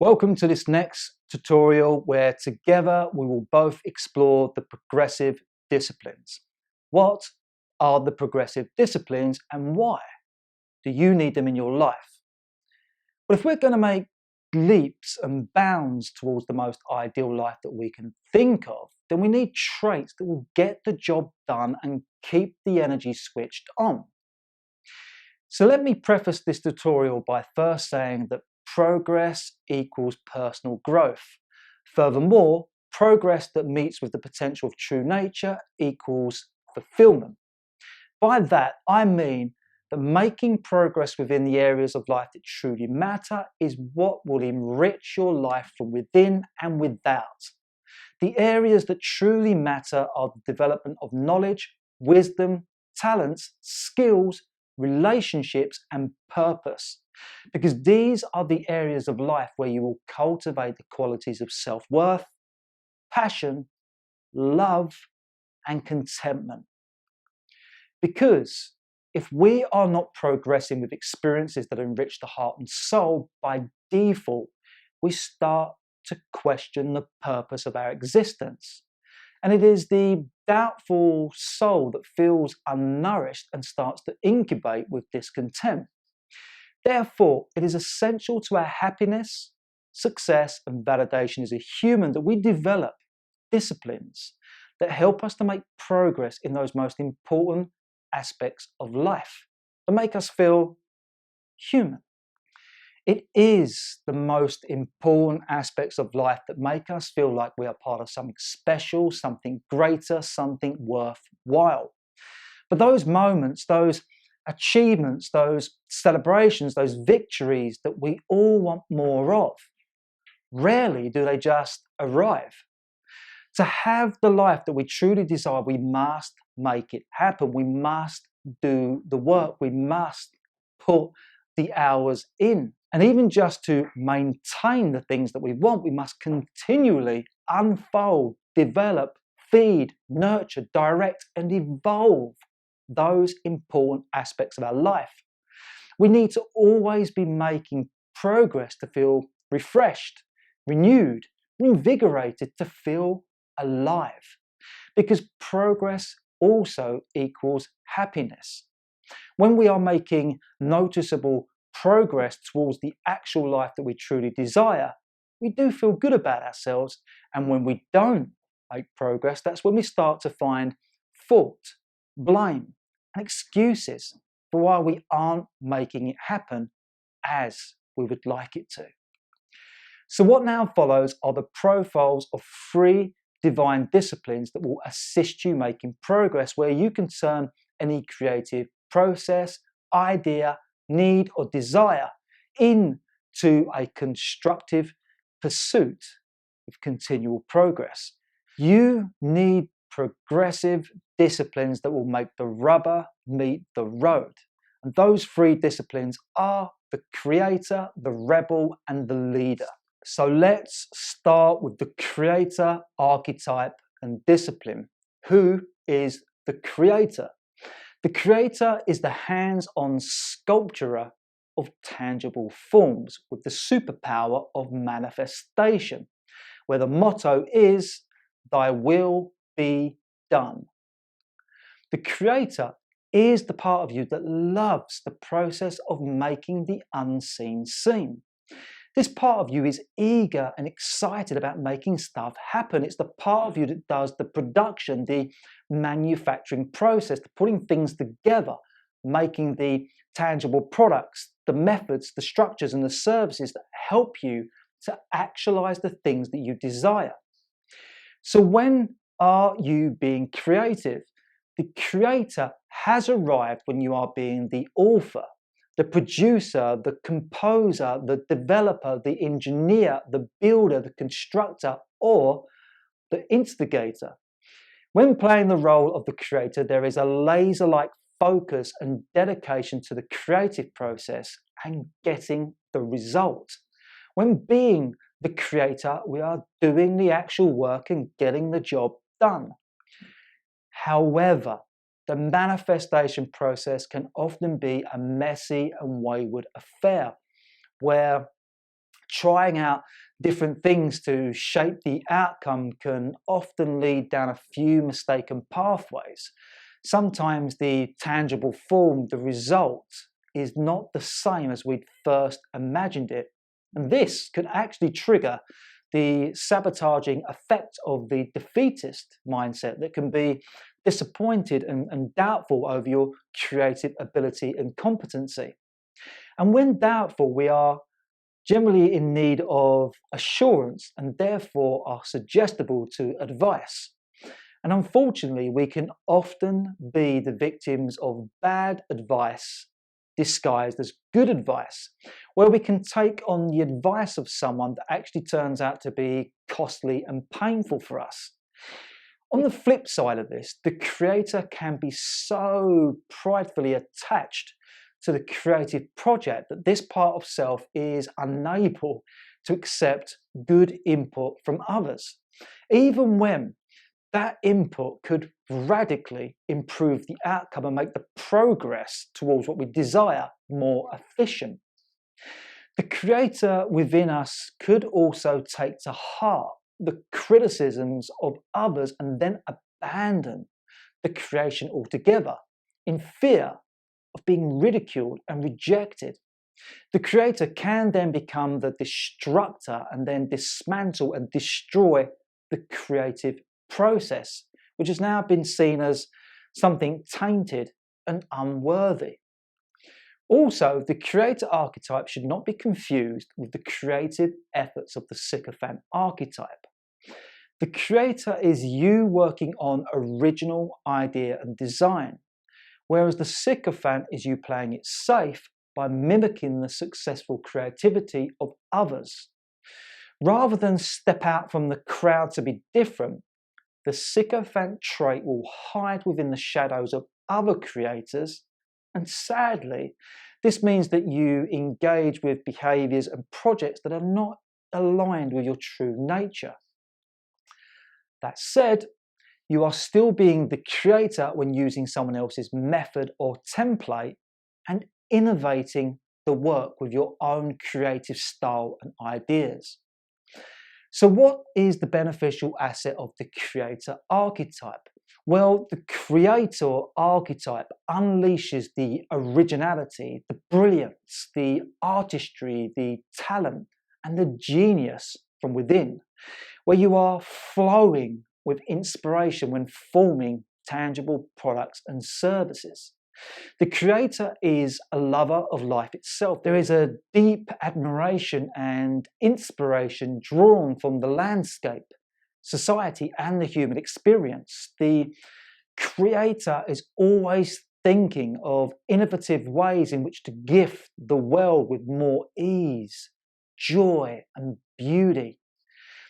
Welcome to this next tutorial where together we will both explore the progressive disciplines. What are the progressive disciplines and why do you need them in your life? But if we're going to make leaps and bounds towards the most ideal life that we can think of, then we need traits that will get the job done and keep the energy switched on. So let me preface this tutorial by first saying that progress equals personal growth. Furthermore, progress that meets with the potential of true nature equals fulfillment. By that, I mean that making progress within the areas of life that truly matter is what will enrich your life from within and without. The areas that truly matter are the development of knowledge, wisdom, talents, skills, relationships, and purpose. Because these are the areas of life where you will cultivate the qualities of self-worth, passion, love, and contentment. Because if we are not progressing with experiences that enrich the heart and soul, by default, we start to question the purpose of our existence. And it is the doubtful soul that feels unnourished and starts to incubate with discontent. Therefore, it is essential to our happiness, success, and validation as a human that we develop disciplines that help us to make progress in those most important aspects of life, that make us feel human. It is the most important aspects of life that make us feel like we are part of something special, something greater, something worthwhile. But those moments, those achievements, those celebrations, those victories that we all want more of, rarely do they just arrive. To have the life that we truly desire, we must make it happen. We must do the work. We must put the hours in. And even just to maintain the things that we want, we must continually unfold, develop, feed, nurture, direct, and evolve those important aspects of our life. We need to always be making progress to feel refreshed, renewed, invigorated, to feel alive. Because progress also equals happiness. When we are making noticeable progress towards the actual life that we truly desire, we do feel good about ourselves. And when we don't make progress, that's when we start to find fault, blame, and excuses for why we aren't making it happen as we would like it to. So what now follows are the profiles of 3 divine disciplines that will assist you making progress, where you can turn any creative process, idea, need, or desire into a constructive pursuit of continual progress. You need progressive disciplines that will make the rubber meet the road. And those 3 disciplines are the creator, the rebel, and the leader. So let's start with the creator archetype and discipline. Who is the creator? The creator is the hands-on sculpturer of tangible forms with the superpower of manifestation, where the motto is, "Thy will be done." The creator is the part of you that loves the process of making the unseen seen. This part of you is eager and excited about making stuff happen. It's the part of you that does the production, the manufacturing process, the putting things together, making the tangible products, the methods, the structures, and the services that help you to actualize the things that you desire. So when are you being creative? The creator has arrived when you are being the author, the producer, the composer, the developer, the engineer, the builder, the constructor, or the instigator. When playing the role of the creator, there is a laser-like focus and dedication to the creative process and getting the result. When being the creator, we are doing the actual work and getting the job done. However, the manifestation process can often be a messy and wayward affair, where Trying out different things to shape the outcome can often lead down a few mistaken pathways. Sometimes the tangible form, the result, is not the same as we'd first imagined it. And this could actually trigger the sabotaging effect of the defeatist mindset that can be disappointed and doubtful over your creative ability and competency. And when doubtful, we are generally in need of assurance and therefore are suggestible to advice. And unfortunately, we can often be the victims of bad advice disguised as good advice, where we can take on the advice of someone that actually turns out to be costly and painful for us. On the flip side of this, the creator can be so pridefully attached to the creative project that this part of self is unable to accept good input from others, even when that input could radically improve the outcome and make the progress towards what we desire more efficient. The creator within us could also take to heart the criticisms of others and then abandon the creation altogether in fear of being ridiculed and rejected. The creator can then become the destructor and then dismantle and destroy the creative process, which has now been seen as something tainted and unworthy. Also, the creator archetype should not be confused with the creative efforts of the sycophant archetype. The creator is you working on original idea and design, whereas the sycophant is you playing it safe by mimicking the successful creativity of others. Rather than step out from the crowd to be different, the sycophant trait will hide within the shadows of other creators, and sadly, this means that you engage with behaviours and projects that are not aligned with your true nature. That said, you are still being the creator when using someone else's method or template and innovating the work with your own creative style and ideas. So what is the beneficial asset of the creator archetype? Well, the creator archetype unleashes the originality, the brilliance, the artistry, the talent, and the genius from within, where you are flowing with inspiration when forming tangible products and services. The creator is a lover of life itself. There is a deep admiration and inspiration drawn from the landscape, society, and the human experience. The creator is always thinking of innovative ways in which to gift the world with more ease, joy, and beauty.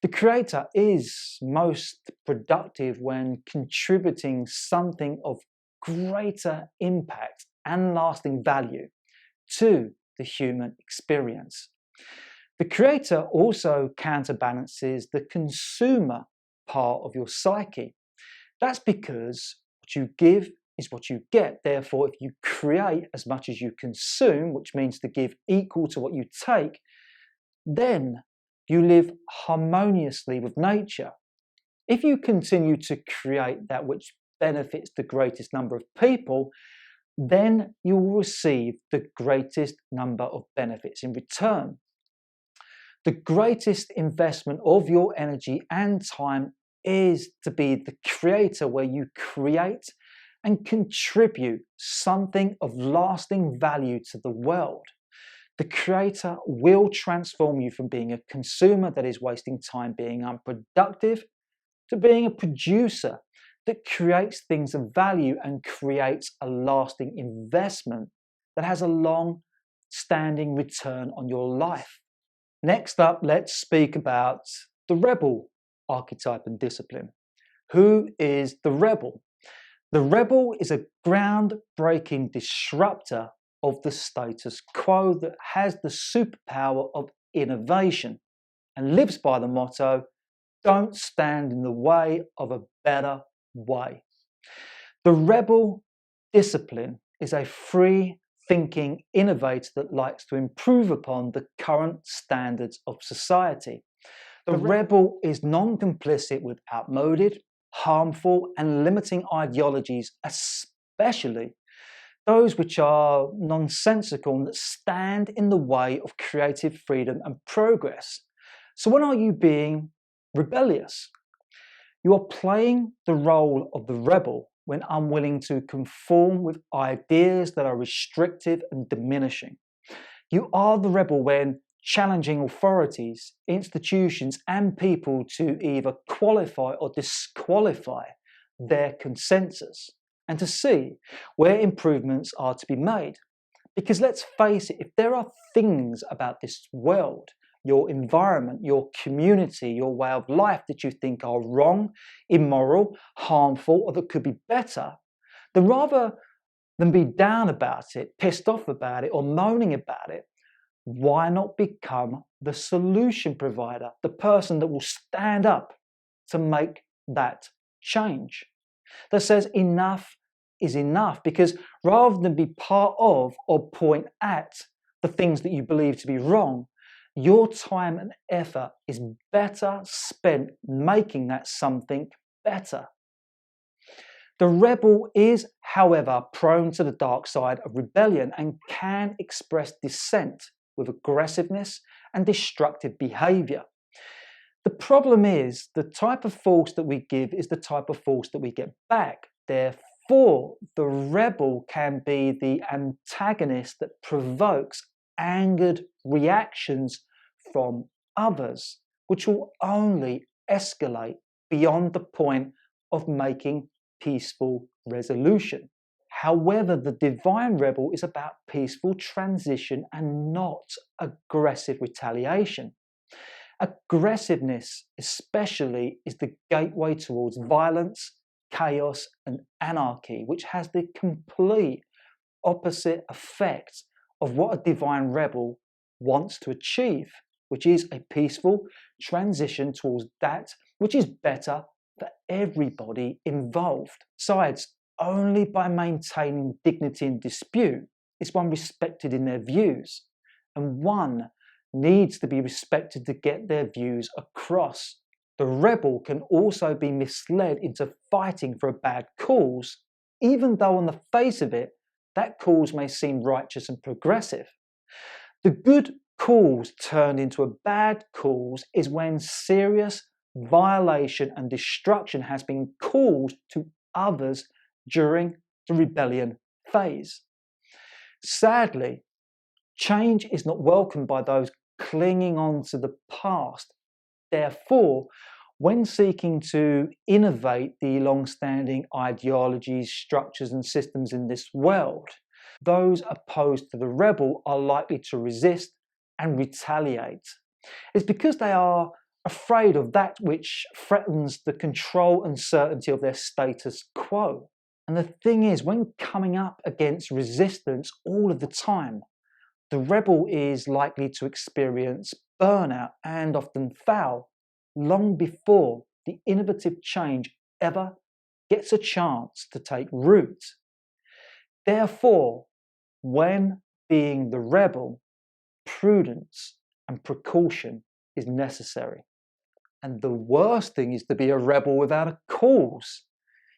The creator is most productive when contributing something of greater impact and lasting value to the human experience. The creator also counterbalances the consumer part of your psyche. That's because what you give is what you get. Therefore, if you create as much as you consume, which means to give equal to what you take, then you live harmoniously with nature. If you continue to create that which benefits the greatest number of people, then you will receive the greatest number of benefits in return. The greatest investment of your energy and time is to be the creator, where you create and contribute something of lasting value to the world. The creator will transform you from being a consumer that is wasting time being unproductive to being a producer that creates things of value and creates a lasting investment that has a long-standing return on your life. Next up, let's speak about the rebel archetype and discipline. Who is the rebel? The rebel is a groundbreaking disruptor of the status quo that has the superpower of innovation and lives by the motto, don't stand in the way of a better way. The rebel discipline is a free thinking innovator that likes to improve upon the current standards of society. The rebel is non-complicit with outmoded, harmful, and limiting ideologies, especially those which are nonsensical and that stand in the way of creative freedom and progress. So when are you being rebellious? You are playing the role of the rebel when unwilling to conform with ideas that are restrictive and diminishing. You are the rebel when challenging authorities, institutions, and people to either qualify or disqualify their consensus and to see where improvements are to be made. Because let's face it, if there are things about this world, your environment, your community, your way of life that you think are wrong, immoral, harmful, or that could be better, then rather than be down about it, pissed off about it, or moaning about it, why not become the solution provider, the person that will stand up to make that change, that says enough is enough? Because rather than be part of or point at the things that you believe to be wrong, your time and effort is better spent making that something better. The rebel is, however, prone to the dark side of rebellion and can express dissent with aggressiveness and destructive behavior. The problem is the type of force that we give is the type of force that we get back. Therefore, the rebel can be the antagonist that provokes angered reactions from others, which will only escalate beyond the point of making peaceful resolution. However, the divine rebel is about peaceful transition and not aggressive retaliation. Aggressiveness, especially, is the gateway towards violence, chaos, and anarchy, which has the complete opposite effect of what a divine rebel wants to achieve, which is a peaceful transition towards that which is better for everybody involved. Besides, only by maintaining dignity in dispute is one respected in their views, and one needs to be respected to get their views across. The rebel can also be misled into fighting for a bad cause, even though on the face of it, that cause may seem righteous and progressive. The good cause turned into a bad cause is when serious violation and destruction has been caused to others during the rebellion phase. Sadly, change is not welcomed by those clinging on to the past. Therefore, when seeking to innovate the long-standing ideologies, structures, and systems in this world, those opposed to the rebel are likely to resist and retaliate. It's because they are afraid of that which threatens the control and certainty of their status quo. And the thing is, when coming up against resistance all of the time, the rebel is likely to experience burnout and often fail long before the innovative change ever gets a chance to take root. Therefore, when being the rebel, prudence and precaution is necessary. And the worst thing is to be a rebel without a cause.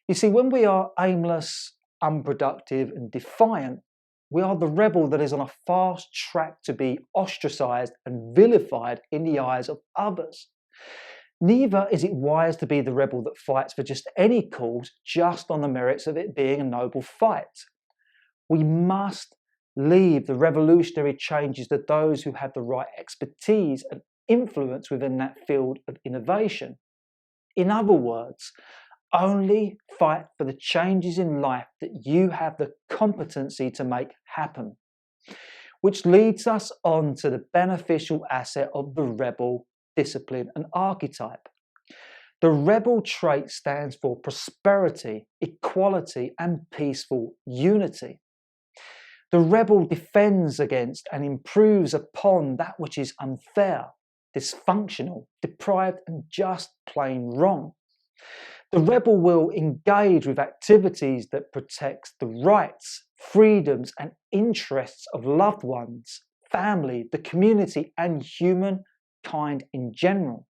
You see, when we are aimless, unproductive, and defiant, we are the rebel that is on a fast track to be ostracized and vilified in the eyes of others. Neither is it wise to be the rebel that fights for just any cause, just on the merits of it being a noble fight. We must leave the revolutionary changes to those who have the right expertise and influence within that field of innovation. In other words, only fight for the changes in life that you have the competency to make happen. Which leads us on to the beneficial asset of the rebel, discipline, and archetype. The rebel trait stands for prosperity, equality, and peaceful unity. The rebel defends against and improves upon that which is unfair, dysfunctional, deprived, and just plain wrong. The rebel will engage with activities that protect the rights, freedoms, and interests of loved ones, family, the community, and humankind in general.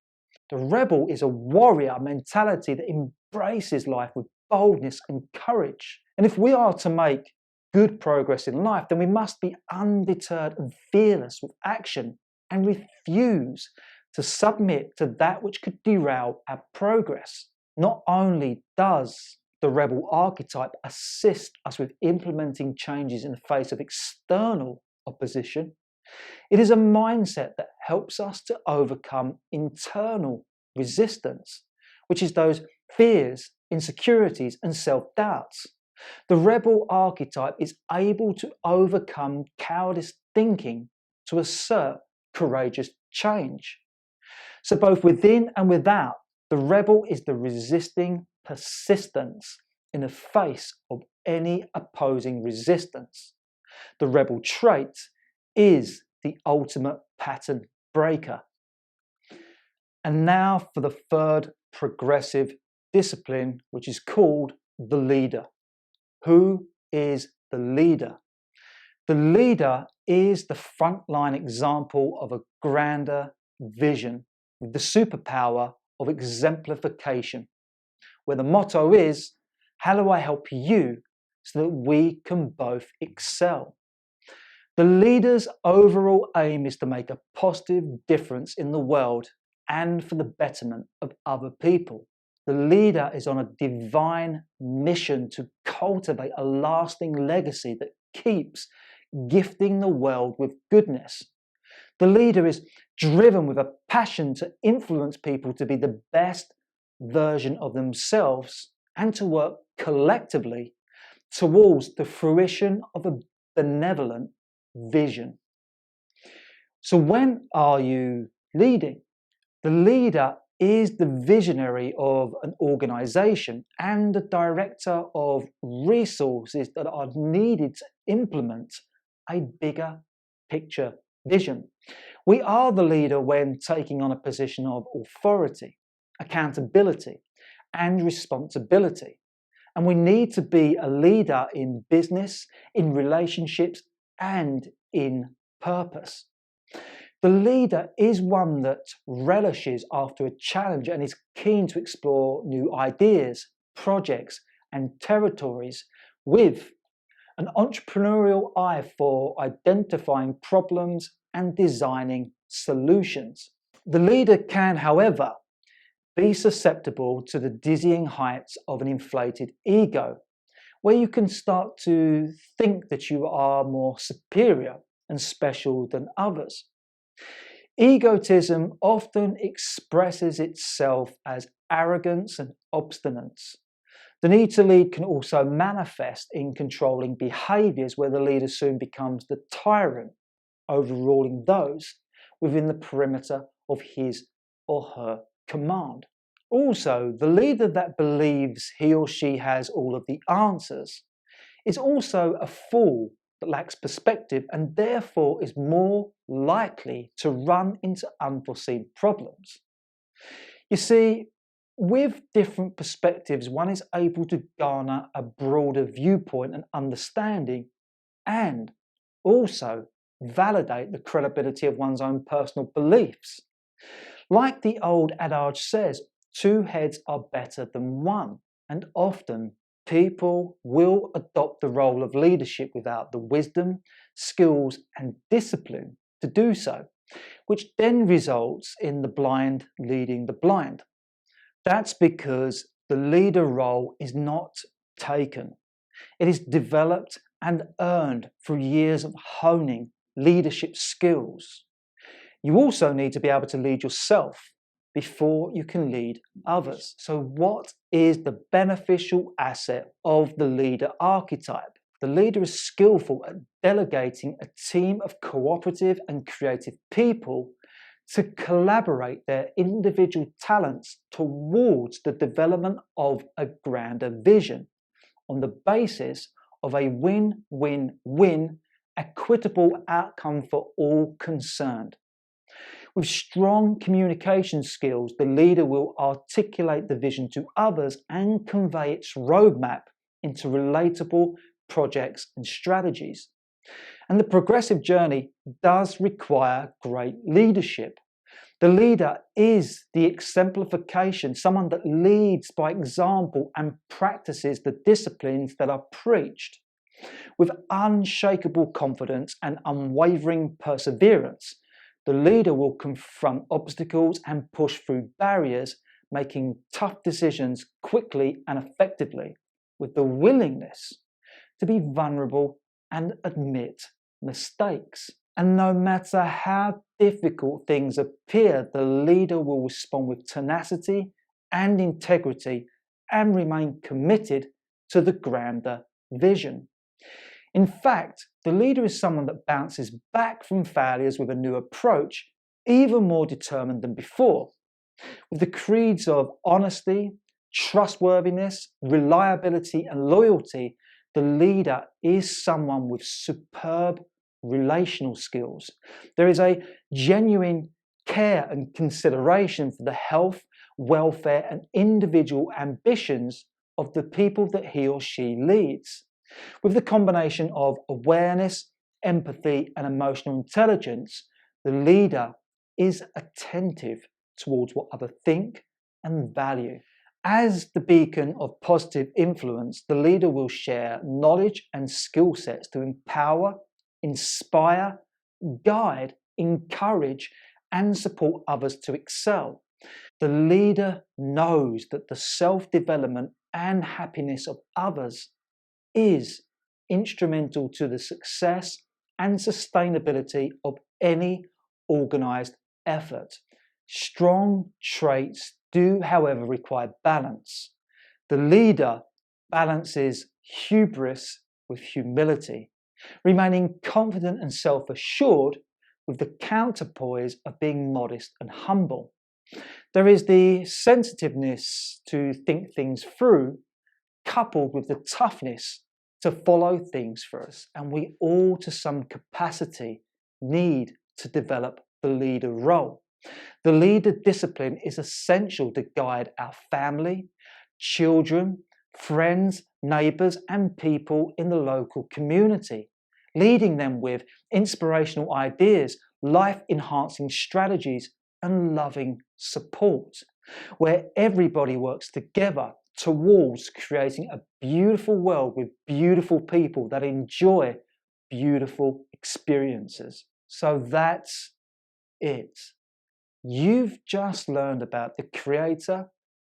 The rebel is a warrior mentality that embraces life with boldness and courage. And if we are to make good progress in life, then we must be undeterred and fearless with action and refuse to submit to that which could derail our progress. Not only does the rebel archetype assist us with implementing changes in the face of external opposition, it is a mindset that helps us to overcome internal resistance, which is those fears, insecurities, and self-doubts. The rebel archetype is able to overcome cowardice thinking to assert courageous change. So both within and without, the rebel is the resisting persistence in the face of any opposing resistance. The rebel trait is the ultimate pattern breaker. And now for the third progressive discipline, which is called the leader. Who is the leader? The leader is the frontline example of a grander vision with the superpower of exemplification, where the motto is, how do I help you so that we can both excel? The leader's overall aim is to make a positive difference in the world and for the betterment of other people. The leader is on a divine mission to cultivate a lasting legacy that keeps gifting the world with goodness. The leader is driven with a passion to influence people to be the best version of themselves and to work collectively towards the fruition of a benevolent vision. So when are you leading? The leader is the visionary of an organization and the director of resources that are needed to implement a bigger picture vision. We are the leader when taking on a position of authority, accountability, and responsibility. And we need to be a leader in business, in relationships, and in purpose. The leader is one that relishes after a challenge and is keen to explore new ideas, projects, and territories with an entrepreneurial eye for identifying problems and designing solutions. The leader can, however, be susceptible to the dizzying heights of an inflated ego, where you can start to think that you are more superior and special than others. Egotism often expresses itself as arrogance and obstinance. The need to lead can also manifest in controlling behaviours where the leader soon becomes the tyrant, overruling those within the perimeter of his or her command. Also, the leader that believes he or she has all of the answers is also a fool that lacks perspective and therefore is more likely to run into unforeseen problems. You see, with different perspectives, one is able to garner a broader viewpoint and understanding and also validate the credibility of one's own personal beliefs. Like the old adage says, two heads are better than one, and often people will adopt the role of leadership without the wisdom, skills, and discipline to do so, which then results in the blind leading the blind. That's because the leader role is not taken. It is developed and earned through years of honing leadership skills. You also need to be able to lead yourself before you can lead others. So what is the beneficial asset of the leader archetype? The leader is skillful at delegating a team of cooperative and creative people to collaborate their individual talents towards the development of a grander vision on the basis of a win-win-win equitable outcome for all concerned. With strong communication skills, the leader will articulate the vision to others and convey its roadmap into relatable projects and strategies. And the progressive journey does require great leadership. The leader is the exemplification, someone that leads by example and practices the disciplines that are preached. With unshakable confidence and unwavering perseverance, the leader will confront obstacles and push through barriers, making tough decisions quickly and effectively, with the willingness to be vulnerable and admit mistakes. And no matter how difficult things appear, the leader will respond with tenacity and integrity and remain committed to the grander vision. In fact, the leader is someone that bounces back from failures with a new approach, even more determined than before. With the creeds of honesty, trustworthiness, reliability, and loyalty, the leader is someone with superb relational skills. There is a genuine care and consideration for the health, welfare, and individual ambitions of the people that he or she leads. With the combination of awareness, empathy, and emotional intelligence, the leader is attentive towards what others think and value. As the beacon of positive influence, the leader will share knowledge and skill sets to empower, inspire, guide, encourage, and support others to excel. The leader knows that the self-development and happiness of others is instrumental to the success and sustainability of any organized effort. Strong traits do, however, require balance. The leader balances hubris with humility, remaining confident and self-assured with the counterpoise of being modest and humble. There is the sensitiveness to think things through, coupled with the toughness to follow things through. And we all, to some capacity, need to develop the leader role. The leader discipline is essential to guide our family, children, friends, neighbours, and people in the local community, leading them with inspirational ideas, life-enhancing strategies, and loving support, where everybody works together towards creating a beautiful world with beautiful people that enjoy beautiful experiences. So that's it. You've just learned about the creator,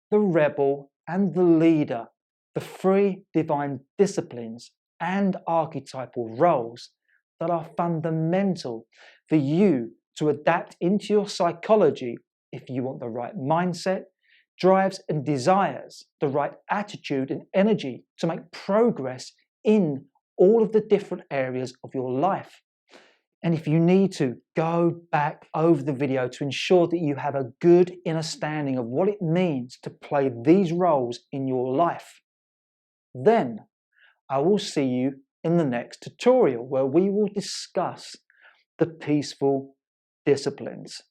the rebel, and the leader, the three divine disciplines and archetypal roles that are fundamental for you to adapt into your psychology if you want the right mindset, drives and desires, the right attitude and energy to make progress in all of the different areas of your life. And if you need to, go back over the video to ensure that you have a good understanding of what it means to play these roles in your life. Then I will see you in the next tutorial where we will discuss the peaceful disciplines.